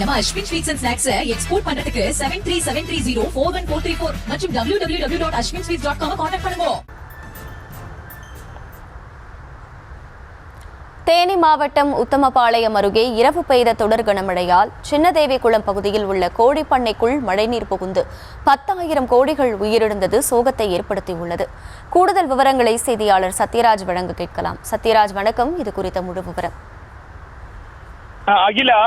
நம்ம Ashwin sweets and snacks export பண்றதுக்கு 7373041434 மற்றும் www.ashwinsweets.com கான்டாக்ட் பண்ணுங்க. தேனி மாவட்டம் உத்தமபாளையம் அருகே இரவு பெய்த தொடர் கனமழையால் சின்னதேவிகுளம் பகுதியில் உள்ள கோழிப்பண்ணைக்குள் மழைநீர் புகுந்து 10,000 கோழிகள் உயிரிழந்தது சோகத்தை ஏற்படுத்தியுள்ளது. கூடுதல் விவரங்களை செய்தியாளர் சத்யராஜ் வழங்க கேட்கலாம். சத்யராஜ், வணக்கம். இது குறித்த முழு விவரம். அகிலா,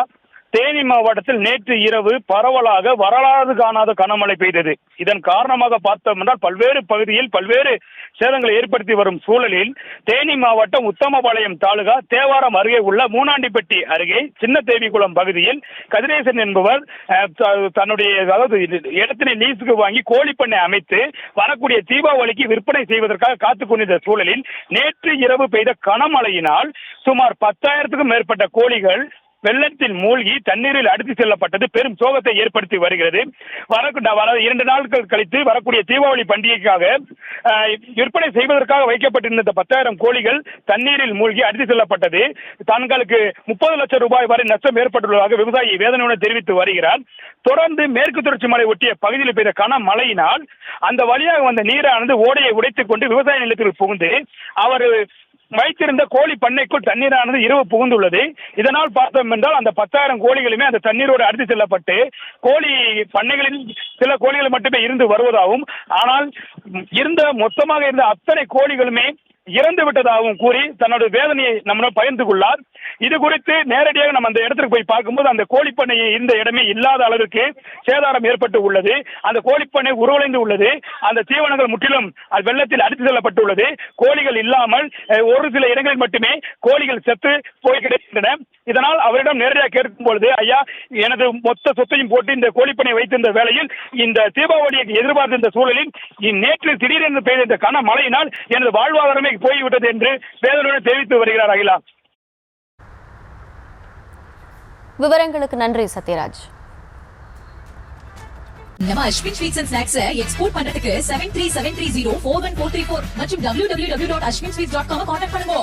தேனி மாவட்டத்தில் நேற்று இரவு பரவலாக வரலாறு காணாத கனமழை பெய்தது. இதன் காரணமாக பார்த்தோம் என்றால் பல்வேறு பகுதியில் பல்வேறு சேதங்களை ஏற்படுத்தி வரும் சூழலில் தேனி மாவட்டம் உத்தமபாளையம் தாலுகா தேவாரம் அருகே உள்ள மூனாண்டிப்பட்டி அருகே சின்னதேவிகுளம் பகுதியில் கதிரேசன் என்பவர் தன்னுடைய இடத்தினை லீஸுக்கு வாங்கி கோழிப்பண்ணை அமைத்து வரக்கூடிய தீபாவளிக்கு விற்பனை செய்வதற்காக காத்துக் கொண்டிருந்த சூழலில் நேற்று இரவு பெய்த கனமழையினால் சுமார் 10,000க்கும் மேற்பட்ட கோழிகள் வெள்ளத்தில் மூழ்கி தண்ணீரில் அடித்து செல்லப்பட்டது பெரும் சோகத்தை ஏற்படுத்தி வருகிறது. 2 நாட்கள் கழித்து வரக்கூடிய தீபாவளி பண்டிகைக்காக விற்பனை செய்வதற்காக வைக்கப்பட்டிருந்த 10,000 கோழிகள் தண்ணீரில் மூழ்கி அடித்து செல்லப்பட்டது. தங்களுக்கு 30 லட்சம் ரூபாய் வரை நஷ்டம் ஏற்பட்டுள்ளதாக விவசாயி வேதனையுடன் தெரிவித்து வருகிறார். தொடர்ந்து மேற்கு தொடர்ச்சி மலை ஒட்டிய பகுதியில் பெய்த கனமழையினால் அந்த வழியாக வந்த நீரானது ஓடையை உடைத்துக் கொண்டு விவசாய நிலத்தில் புகுந்து அவர் வைத்திருந்த கோழி பண்ணைக்குள் தண்ணீரானது இரவு புகுந்துள்ளது. இதனால் பார்த்தோம் என்றால் அந்த 10,000 கோழிகளுமே அந்த தண்ணீரோடு அடித்து செல்லப்பட்டு கோழி பண்ணைகளில் சில கோழிகள் மட்டுமே இருந்து வருவதாகவும், ஆனால் மொத்தமாக இருந்த அத்தனை கோழிகளுமே இறந்து விட்டதாகவும் கூறி தன்னோட வேதனையை நம்மளோட பகிர்ந்து கொள்ளார். இது குறித்து நேரடியாக நம்ம அந்த இடத்துக்கு போய் பார்க்கும்போது அந்த கோழிப்பண்ணை இருந்த இடமே இல்லாத அளவிற்கு சேதாரம் ஏற்பட்டு உள்ளது. அந்த கோழிப்பண்ணை உருவடைந்து உள்ளது. அந்த தீவனங்கள் முற்றிலும் வெள்ளத்தில் அடித்து செல்லப்பட்டுள்ளது. கோழிகள் இல்லாமல் ஒரு சில இடங்களில் மட்டுமே கோழிகள் செத்து போய் கிடைக்கின்றன. இதனால் அவரிடம் நேரடியாக கேட்கும் பொழுது, ஐயா, எனது மொத்த சொத்தையும் போட்டு இந்த கோழிப்பண்ணை வைத்திருந்த வேளையில் இந்த தீபாவளியை எதிர்பார்த்திருந்த சூழலில் நேற்று திடீரென்று பெய்த இந்த கன மழையினால் எனது வாழ்வாதாரமே போய்விட்டது என்று வேதனையுடன் தெரிவித்து வருகிறார். அகிலா, விவரங்களுக்கு நன்றி சத்யராஜ். நம்ம Ashwin sweets and snacks export பண்றதுக்கு 7373041434 மற்றும் www.ashwinsweets.com கான்டாக்ட் பண்ணுங்க.